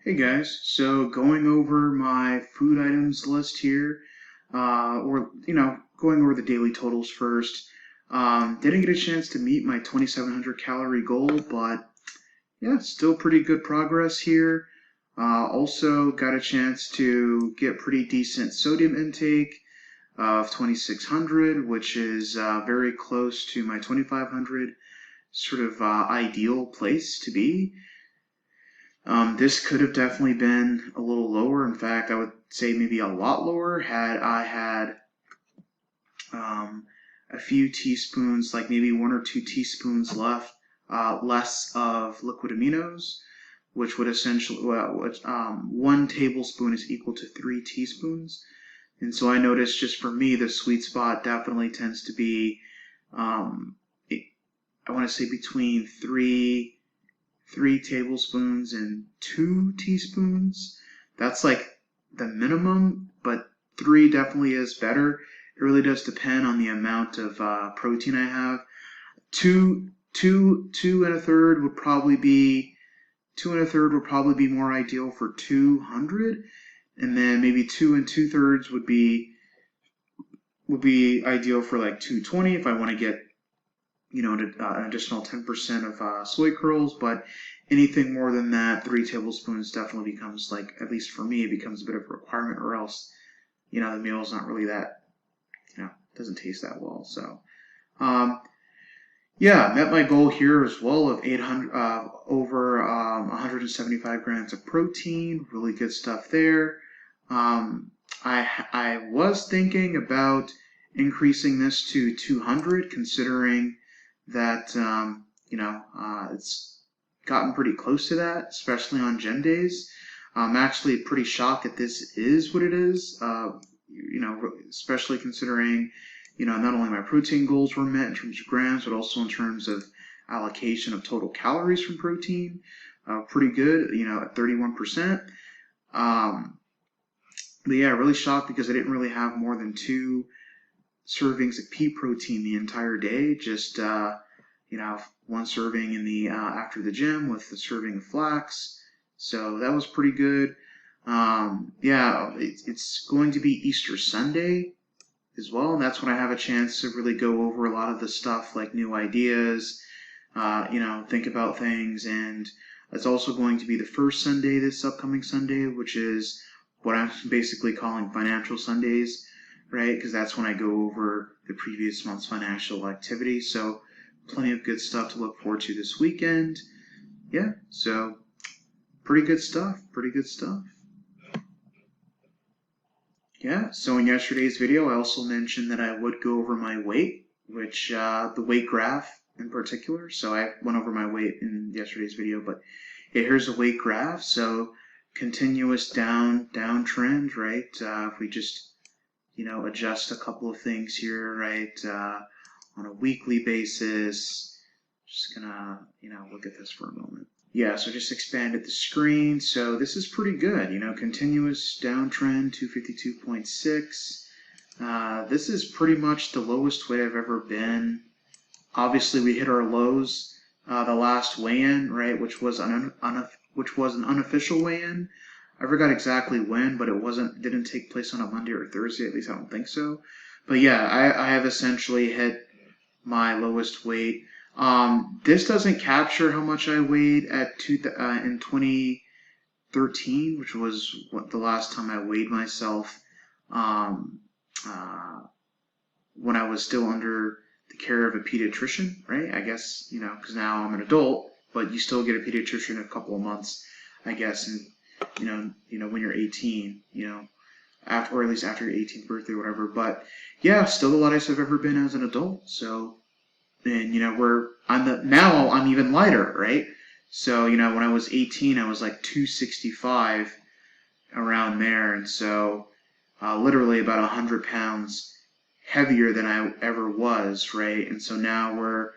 Hey guys, so going over my food items list here, going over the daily totals first. Didn't get a chance to meet my 2,700 calorie goal, but yeah, still pretty good progress here. Also got a chance to get pretty decent sodium intake of 2,600, which is very close to my 2,500 sort of ideal place to be. This could have definitely been a little lower. In fact, I would say maybe a lot lower had I had um, a few teaspoons, like maybe 1 or 2 teaspoons less of liquid aminos, which would essentially, 1 tablespoon is equal to 3 teaspoons. And so I noticed just for me, the sweet spot definitely tends to be, um, I want to say between three tablespoons and 2 teaspoons. That's like the minimum, but three definitely is better. It really does depend on the amount of protein I have. Two and a third would probably be 2 and a third would probably be more ideal for 200, and then maybe 2 and 2/3 would be ideal for like 220 if I want to get an additional 10% of soy curls, but anything more than that, 3 tablespoons definitely becomes like, at least for me, it becomes a bit of a requirement, or else, the meal is not really that, doesn't taste that well. So, um, yeah, met my goal here as well of 800, over 175 grams of protein. Really good stuff there. Um, I was thinking about increasing this to 200, considering that it's gotten pretty close to that, especially on gym days. I'm actually pretty shocked that this is what it is. Especially considering not only my protein goals were met in terms of grams, but also in terms of allocation of total calories from protein. Pretty good, at 31%. But yeah, really shocked because I didn't really have more than 2 servings of pea protein the entire day. Just 1 serving in the after the gym with a serving of flax. So that was pretty good. Yeah, it's going to be Easter Sunday as well, and that's when I have a chance to really go over a lot of the stuff like new ideas, think about things, and it's also going to be the first Sunday this upcoming Sunday, which is what I'm basically calling financial Sundays, right? Because that's when I go over the previous month's financial activity. So plenty of good stuff to look forward to this weekend. Yeah, so pretty good stuff. Pretty good stuff. Yeah, so in yesterday's video, I also mentioned that I would go over my weight, which the weight graph in particular. So I went over my weight in yesterday's video, but yeah, here's a weight graph. So continuous downtrend, right? If we just adjust a couple of things here, right? On a weekly basis, just gonna look at this for a moment. Yeah, so just expanded the screen. So this is pretty good, continuous downtrend, 252.6. This is pretty much the lowest weight I've ever been. Obviously, we hit our lows the last weigh-in, right, which was an unofficial weigh-in. I forgot exactly when, but didn't take place on a Monday or Thursday. At least I don't think so. But yeah, I have essentially hit my lowest weight. This doesn't capture how much I weighed in 2013, which was the last time I weighed myself. Um, uh, when I was still under the care of a pediatrician, right? I guess, because now I'm an adult, but you still get a pediatrician in a couple of months, I guess, and when you're 18, after, or at least after your 18th birthday or whatever. But yeah, still the lightest I've ever been as an adult. So, and now I'm even lighter, right? So, when I was 18, I was like 265 around there, and so literally about 100 pounds heavier than I ever was, right? And so now we're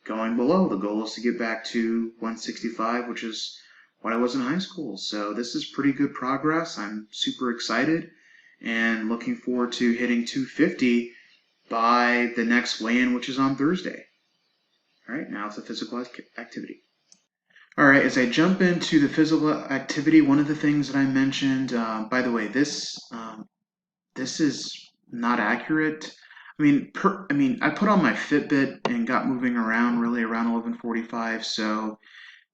going below. The goal is to get back to 165, which is what I was in high school. So this is pretty good progress. I'm super excited and looking forward to hitting 250 by the next weigh-in, which is on Thursday. All right, now it's a physical activity. All right, as I jump into the physical activity, one of the things that I mentioned, by the way, this is not accurate. I put on my Fitbit and got moving around really around 11:45. So,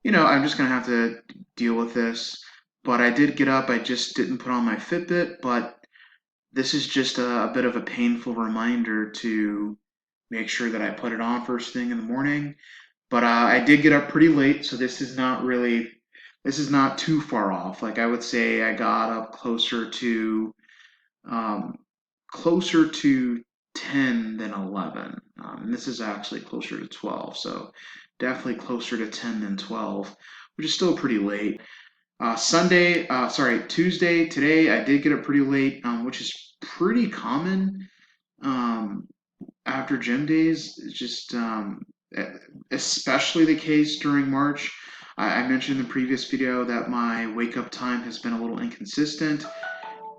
I'm just gonna have to deal with this. But I did get up. I just didn't put on my Fitbit. But this is just a bit of a painful reminder to make sure that I put it on first thing in the morning. But I did get up pretty late, so this is not too far off. Like I would say, I got up um, closer to 10 than 11. And this is actually closer to 12, so definitely closer to 10 than 12, which is still pretty late. Tuesday, today, I did get up pretty late, which is pretty common um, after gym days. It's just especially the case during March. I mentioned in the previous video that my wake up time has been a little inconsistent.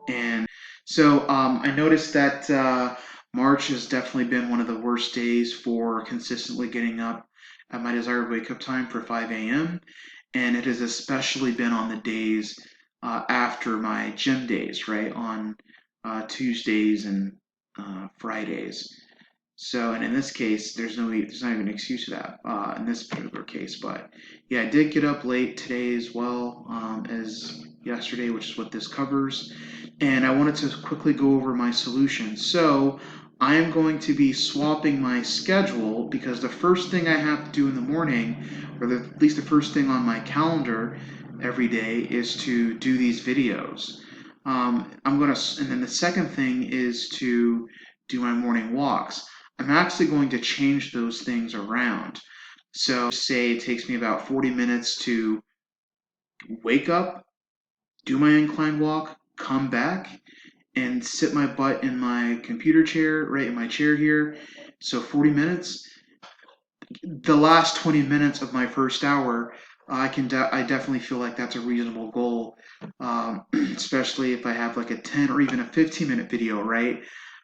And so I noticed that March has definitely been one of the worst days for consistently getting up at my desired wake up time for 5 a.m. And it has especially been on the days after my gym days, right? On Tuesdays and Fridays. So, and in this case, there's not even an excuse to that in this particular case. But yeah, I did get up late today as well as yesterday, which is what this covers. And I wanted to quickly go over my solution. So I am going to be swapping my schedule because the first thing I have to do in the morning, at least the first thing on my calendar every day, is to do these videos. And then the second thing is to do my morning walks. I'm actually going to change those things around. So, say it takes me about 40 minutes to wake up, do my incline walk, come back, and sit my butt in my computer chair, right in my chair here. So, 40 minutes. The last 20 minutes of my first hour, I definitely feel like that's a reasonable goal, especially if I have like a 10 or even a 15-minute video, right?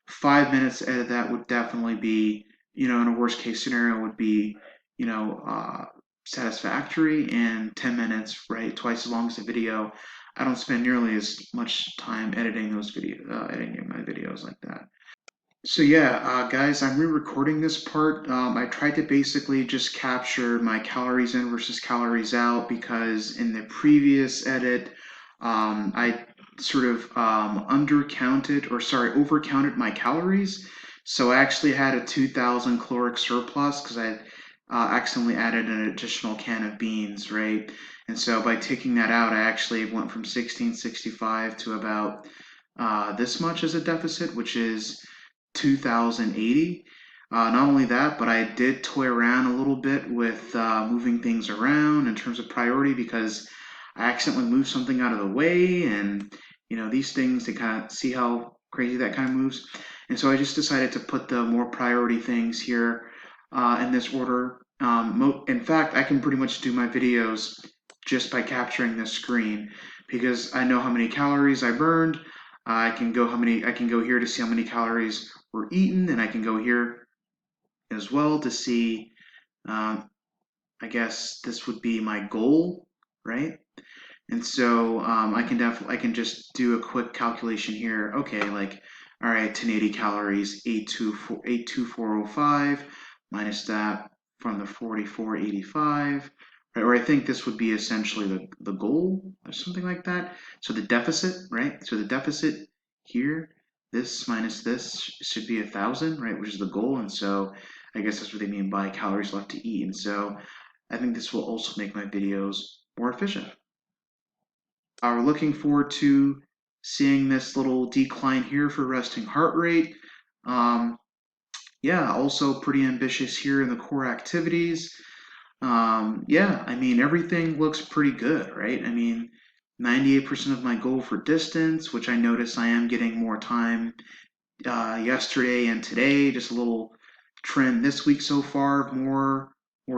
5 minutes out of that would definitely be, in a worst case scenario, would be, you know, uh, satisfactory. And 10 minutes, right, twice as long as the video. I don't spend nearly as much time editing my videos like that. So yeah, guys, I'm re-recording this part. I tried to basically just capture my calories in versus calories out because in the previous edit, I sort of undercounted, or sorry, overcounted my calories. So I actually had a 2,000 caloric surplus because I accidentally added an additional can of beans, right? And so by taking that out, I actually went from 1665 to about this much as a deficit, which is 2080. Not only that, but I did toy around a little bit with moving things around in terms of priority because I accidentally moved something out of the way, and these things, they kind of see how crazy that kind of moves. And so I just decided to put the more priority things here in this order. In fact, I can pretty much do my videos just by capturing this screen because I know how many calories I burned. I can go here to see how many calories were eaten, and I can go here as well to see. Um, I guess this would be my goal, right? And so I can just do a quick calculation here. Okay, like all right, 1080 calories, 82405 minus that from the 4485. Right, or I think this would be essentially the goal or something like that. So the deficit, right? So the deficit here, this minus this should be 1,000, right? Which is the goal. And so I guess that's what they mean by calories left to eat. And so I think this will also make my videos more efficient. We're looking forward to seeing this little decline here for resting heart rate. Um, yeah, also pretty ambitious here in the core activities. Yeah, I mean, everything looks pretty good, right? I mean, 98% of my goal for distance, which I notice I am getting more time yesterday and today, just a little trend this week so far of more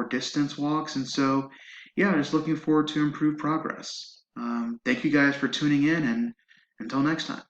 distance walks. And so, yeah, just looking forward to improved progress. Thank you guys for tuning in, and until next time.